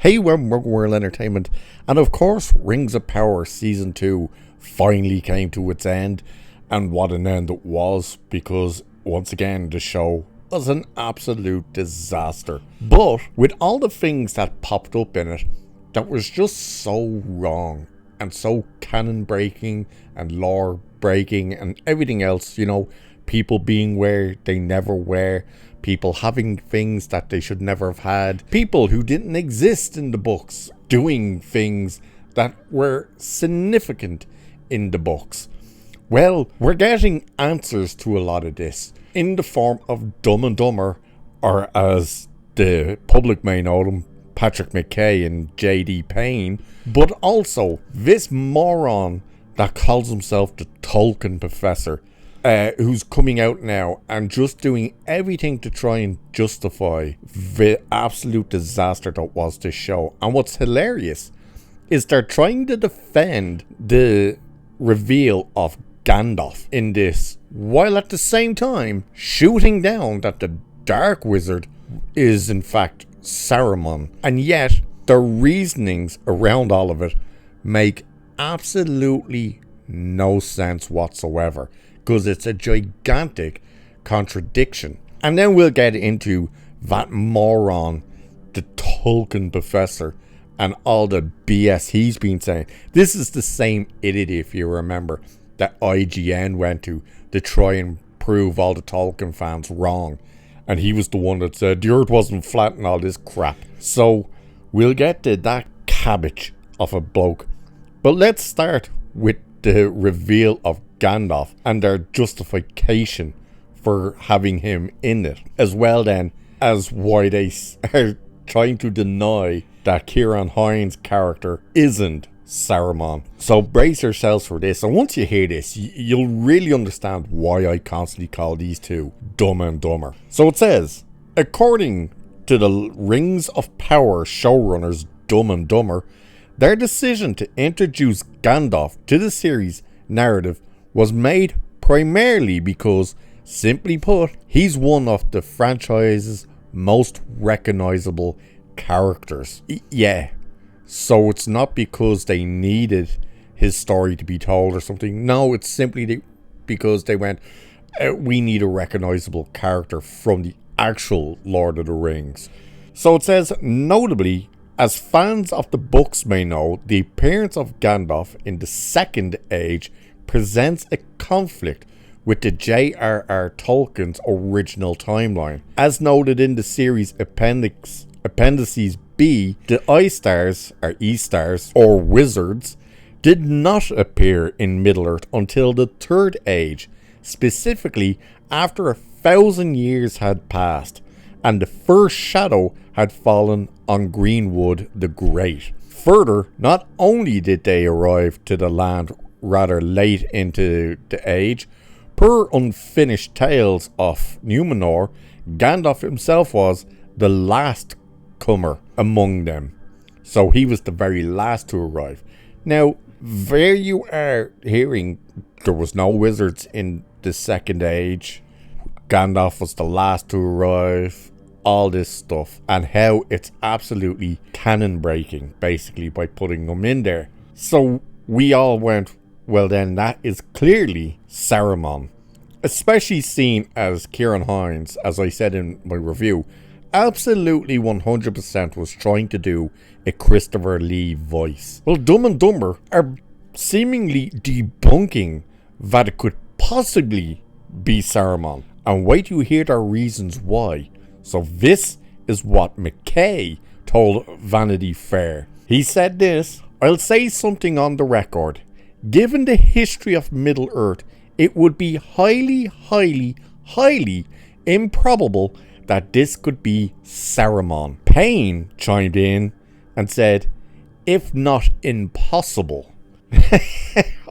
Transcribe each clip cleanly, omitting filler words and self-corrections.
Hey, we're World Entertainment, and of course, Rings of Power Season 2 finally came to its end, and what an end it was, because once again, the show was an absolute disaster. But with all the things that popped up in it, that was just so wrong, and so canon breaking, and lore breaking, and everything else, people being where they never were, people having things that they should never have had, people who didn't exist in the books doing things that were significant in the books. Well, we're getting answers to a lot of this in the form of Dumb and Dumber, or as the public may know them, Patrick McKay and J.D. Payne, but also this moron that calls himself the Tolkien Professor, who's coming out now and just doing everything to try and justify the absolute disaster that was this show. And what's hilarious is they're trying to defend the reveal of Gandalf in this, while at the same time shooting down that the Dark Wizard is in fact Saruman. And yet the reasonings around all of it make absolutely no sense whatsoever, because it's a gigantic contradiction. And then we'll get into that moron, the Tolkien Professor, and all the BS he's been saying. This is the same idiot, if you remember, that IGN went to try and prove all the Tolkien fans wrong. And he was the one that said the earth wasn't flat and all this crap. So we'll get to that cabbage of a bloke. But let's start with the reveal of Gandalf and their justification for having him in it, as well then as why they are trying to deny that Ciarán Hinds' character isn't Saruman. So brace yourselves for this, and once you hear this, you'll really understand why I constantly call these two Dumb and Dumber. So it says, according to the Rings of Power showrunners Dumb and Dumber, their decision to introduce Gandalf to the series narrative was made primarily because, simply put, he's one of the franchise's most recognizable characters. Yeah, so it's not because they needed his story to be told or something. No, it's simply because they went, we need a recognizable character from the actual Lord of the Rings. So it says, notably, as fans of the books may know, the appearance of Gandalf in the Second Age presents a conflict with the J.R.R. Tolkien's original timeline. As noted in the series Appendices B, the Istars, or Eastars, or Wizards, did not appear in Middle-earth until the Third Age, specifically after 1,000 years had passed, and the first shadow had fallen on Greenwood the Great. Further, not only did they arrive to the land rather late into the age, per unfinished tales of Numenor, Gandalf himself was the last comer among them. So he was the very last to arrive. Now, there you are hearing there was no wizards in the Second Age. Gandalf was the last to arrive. All this stuff, and how it's absolutely canon breaking, basically, by putting them in there. So we all went, well then, that is clearly Saruman. Especially seen as Ciarán Hinds, as I said in my review, absolutely 100% was trying to do a Christopher Lee voice. Well, Dumb and Dumber are seemingly debunking that it could possibly be Saruman. And wait till you hear their reasons why. So this is what McKay told Vanity Fair. He said this, I'll say something on the record. Given the history of Middle-earth, it would be highly, highly, highly improbable that this could be Saruman. Payne chimed in and said, if not impossible.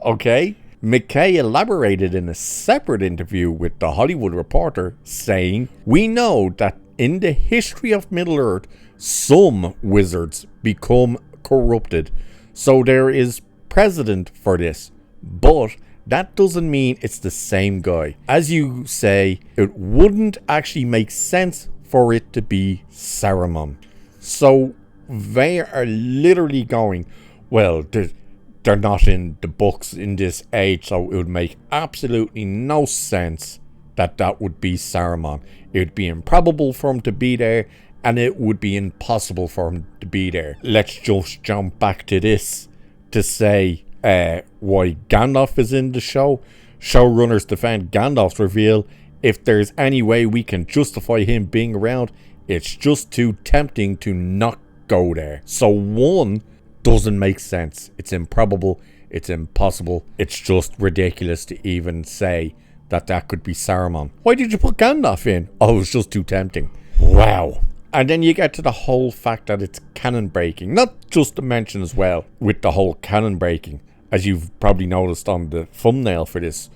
Okay? McKay elaborated in a separate interview with The Hollywood Reporter, saying, we know that in the history of Middle-earth, some wizards become corrupted, so there is precedent for this, but that doesn't mean it's the same guy. As you say, it wouldn't actually make sense for it to be Saruman. So they are literally going, well, they're not in the books in this age, so it would make absolutely no sense that would be Saruman. It would be improbable for him to be there, and it would be impossible for him to be there. Let's just jump back to this to say why Gandalf is in the show. Showrunners defend Gandalf's reveal. If there's any way we can justify him being around, it's just too tempting to not go there. So one doesn't make sense. It's improbable. It's impossible. It's just ridiculous to even say that could be Saruman. Why did you put Gandalf in? Oh, it was just too tempting. Wow. And then you get to the whole fact that it's canon breaking. Not just to mention as well, with the whole canon breaking, as you've probably noticed on the thumbnail for this,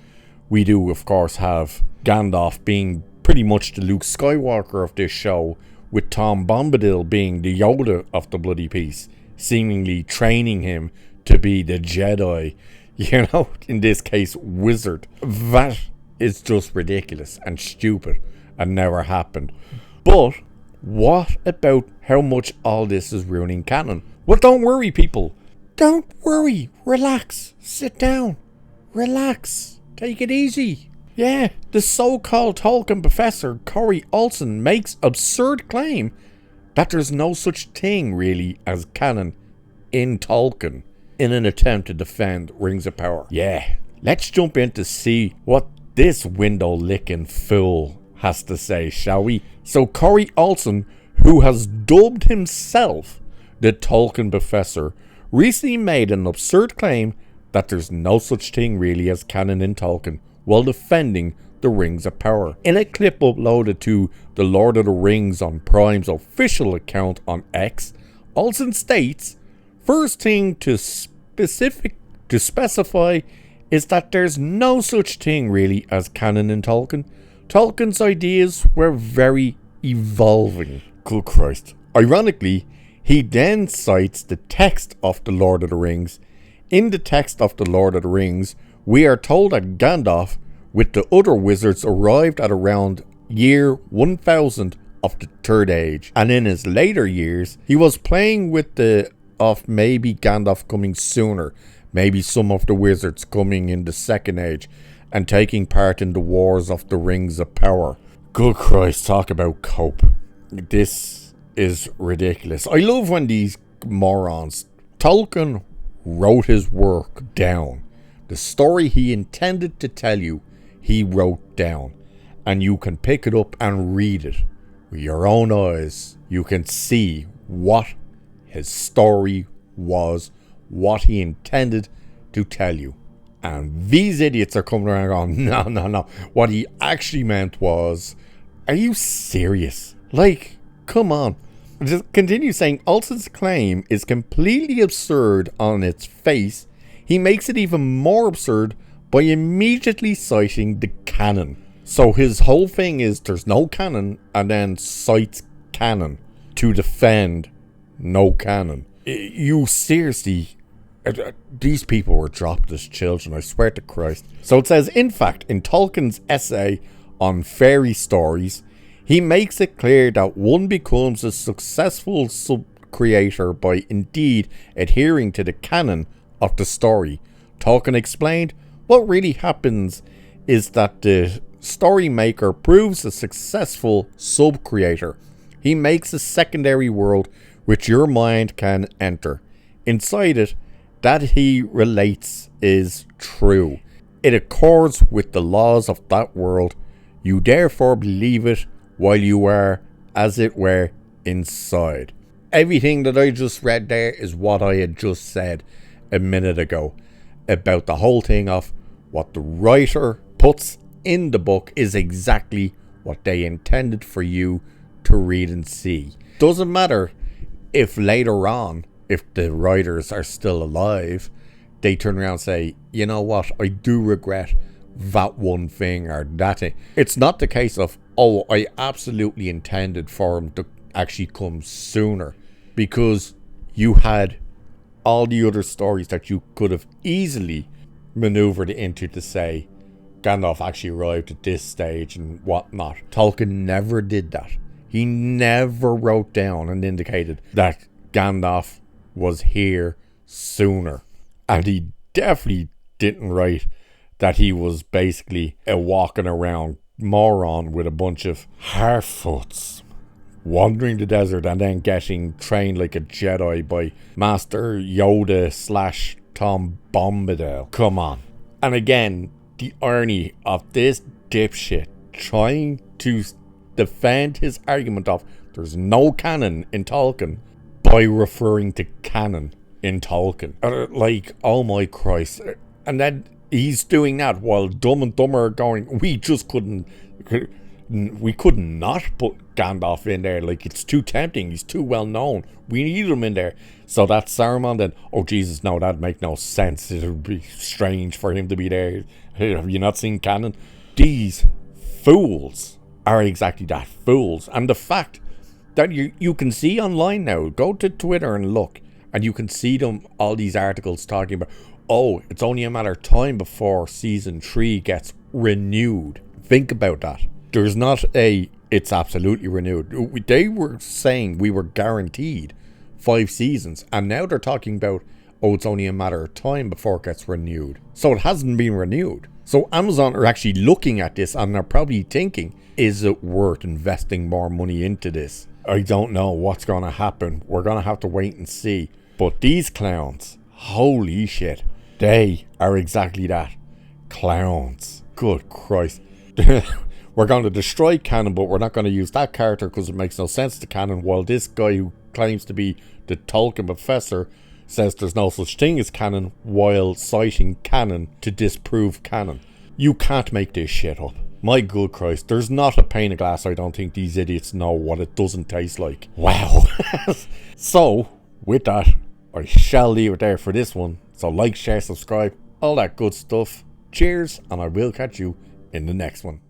we do of course have Gandalf being pretty much the Luke Skywalker of this show, with Tom Bombadil being the Yoda of the bloody piece, seemingly training him to be the Jedi, you know, in this case, wizard. That is just ridiculous and stupid and never happened. But what about how much all this is ruining canon? Well, don't worry, people. Don't worry. Relax. Sit down. Relax. Take it easy. Yeah, the so-called Tolkien professor Corey Olsen makes absurd claim that there's no such thing really as canon in Tolkien, in an attempt to defend Rings of Power. Yeah, let's jump in to see what this window-licking fool has to say, shall we? So Corey Olsen, who has dubbed himself the Tolkien professor, recently made an absurd claim that there's no such thing really as canon in Tolkien, while defending the Rings of Power. In a clip uploaded to the Lord of the Rings on Prime's official account on X, Olsen states, first thing to specify is that there's no such thing really as canon in Tolkien. Tolkien's ideas were very evolving. Good Christ. Ironically, he then cites the text of the Lord of the Rings. In the text of the Lord of the Rings, we are told that Gandalf, with the other wizards, arrived at around year 1000 of the Third Age, and in his later years, he was playing with the of maybe Gandalf coming sooner, maybe some of the wizards coming in the Second Age, and taking part in the wars of the Rings of Power. Good Christ, talk about cope. This is ridiculous. I love when these morons... Tolkien wrote his work down. The story he intended to tell you, he wrote down. And you can pick it up and read it. With your own eyes, you can see what his story was, what he intended to tell you. And these idiots are coming around going, no. What he actually meant was, are you serious? Like, come on. Just continue saying Olsen's claim is completely absurd on its face. He makes it even more absurd by immediately citing the canon. So his whole thing is there's no canon, and then cites canon to defend no canon. You seriously... These people were dropped as children, I swear to Christ. So it says, in fact, in Tolkien's essay on fairy stories, he makes it clear that one becomes a successful sub-creator by indeed adhering to the canon of the story. Tolkien explained, what really happens is that the story maker proves a successful sub-creator. He makes a secondary world which your mind can enter. Inside it, that he relates is true. It accords with the laws of that world. You therefore believe it while you are, as it were, inside. Everything that I just read there is what I had just said a minute ago about the whole thing of what the writer puts in the book is exactly what they intended for you to read and see. Doesn't matter if later on, if the writers are still alive, they turn around and say, you know what, I do regret that one thing or that thing. It's not the case of, oh, I absolutely intended for him to actually come sooner, because you had all the other stories that you could have easily maneuvered into to say Gandalf actually arrived at this stage and whatnot. Tolkien never did that. He never wrote down and indicated that Gandalf was here sooner. And he definitely didn't write that he was basically a walking around moron with a bunch of Harfoots wandering the desert and then getting trained like a Jedi by Master Yoda / Tom Bombadil. Come on. And again, the irony of this dipshit trying to defend his argument of there's no canon in Tolkien by referring to canon in Tolkien. Like, oh my Christ. And then he's doing that while Dumb and Dumber are going, we could not put Gandalf in there. Like, it's too tempting. He's too well known. We need him in there. So that's Saruman then. Oh Jesus, no, that'd make no sense. It would be strange for him to be there. Have you not seen canon? These fools are exactly that, fools. And the fact that you can see online now, go to Twitter and look, and you can see them, all these articles talking about, oh, it's only a matter of time before season 3 gets renewed. Think about that. There's not it's absolutely renewed. They were saying we were guaranteed 5 seasons, and now they're talking about, oh, it's only a matter of time before it gets renewed. So it hasn't been renewed. So Amazon are actually looking at this and they're probably thinking, is it worth investing more money into this? I don't know what's going to happen. We're going to have to wait and see. But these clowns, holy shit, they are exactly that. Clowns. Good Christ. We're going to destroy canon, but we're not going to use that character because it makes no sense to canon, while this guy who claims to be the Tolkien professor says there's no such thing as canon while citing canon to disprove canon. You can't make this shit up. My good Christ, there's not a pane of glass I don't think these idiots know what it doesn't taste like. Wow. So, with that, I shall leave it there for this one. So like, share, subscribe, all that good stuff. Cheers, and I will catch you in the next one.